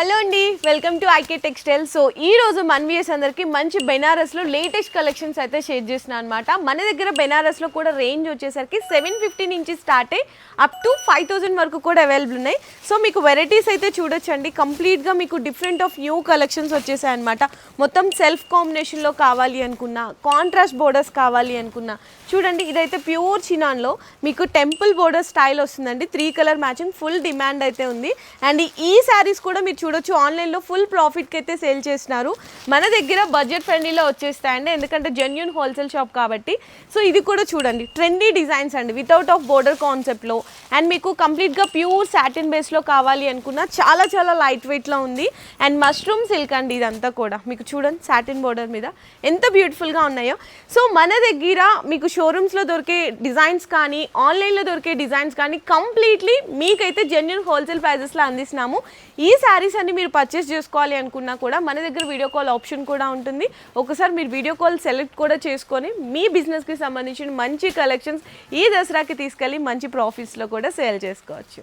Hello అండి, welcome to IK textile. So ఈ రోజు మన వ్యూయర్స్ అందరికి మంచి బెనారస్లో లేటెస్ట్ కలెక్షన్స్ అయితే షేర్ చేస్తున్నాను అనమాట. మన దగ్గర బెనారస్లో కూడా రేంజ్ వచ్చేసరికి 750 నుంచి స్టార్ట్ అయ్యి అప్ టు 5000 వరకు కూడా అవైలబుల్ ఉన్నాయి. సో మీకు వెరైటీస్ అయితే చూడొచ్చండి. కంప్లీట్గా మీకు డిఫరెంట్ ఆఫ్ న్యూ కలెక్షన్స్ వచ్చేసాయి అనమాట. మొత్తం సెల్ఫ్ కాంబినేషన్లో కావాలి అనుకున్నా, కాంట్రాస్ట్ బోర్డర్స్ కావాలి అనుకున్నా చూడండి. ఇదైతే ప్యూర్ చినాన్లో మీకు టెంపుల్ బోర్డర్ స్టైల్ వస్తుందండి. 3 కలర్ మ్యాచింగ్ ఫుల్ డిమాండ్ అయితే ఉంది. అండ్ ఈ శారీస్ కూడా మీరు చూడొచ్చు, ఆన్లైన్లో ఫుల్ ప్రాఫిట్కి అయితే సేల్ చేస్తున్నారు. మన దగ్గర బడ్జెట్ ఫ్రెండ్లీలో వచ్చేస్తాయండి, ఎందుకంటే జెన్యూన్ హోల్సేల్ షాప్ కాబట్టి. సో ఇది కూడా చూడండి, ట్రెండీ డిజైన్స్ అండి, వితౌట్ ఆఫ్ బోర్డర్ కాన్సెప్ట్లో. అండ్ మీకు కంప్లీట్గా ప్యూర్ సాటిన్ బేస్లో కావాలి అనుకున్నా చాలా చాలా లైట్ వెయిట్లో ఉంది. అండ్ మష్రూమ్ సిల్క్ అండి ఇదంతా కూడా. మీకు చూడండి సాటిన్ బోర్డర్ మీద ఎంత బ్యూటిఫుల్గా ఉన్నాయో. సో మన దగ్గర మీకు షోరూమ్స్లో దొరికే డిజైన్స్ కానీ, ఆన్లైన్లో దొరికే డిజైన్స్ కానీ కంప్లీట్లీ మీకైతే జెన్యూన్ హోల్సేల్ ప్రైజెస్లో అందిస్తున్నాము. ఈ శారీస్ అన్ని మీరు పర్చేస్ చేసుకోవాలి అనుకున్నా కూడా మన దగ్గర వీడియో కాల్ ఆప్షన్ కూడా ఉంటుంది. ఒకసారి మీరు వీడియో కాల్ సెలెక్ట్ కూడా చేసుకొని మీ బిజినెస్కి సంబంధించిన మంచి కలెక్షన్స్ ఈ దసరాకి తీసుకెళ్ళి మంచి ప్రాఫిట్స్లో కూడా సేల్ చేసుకోవచ్చు.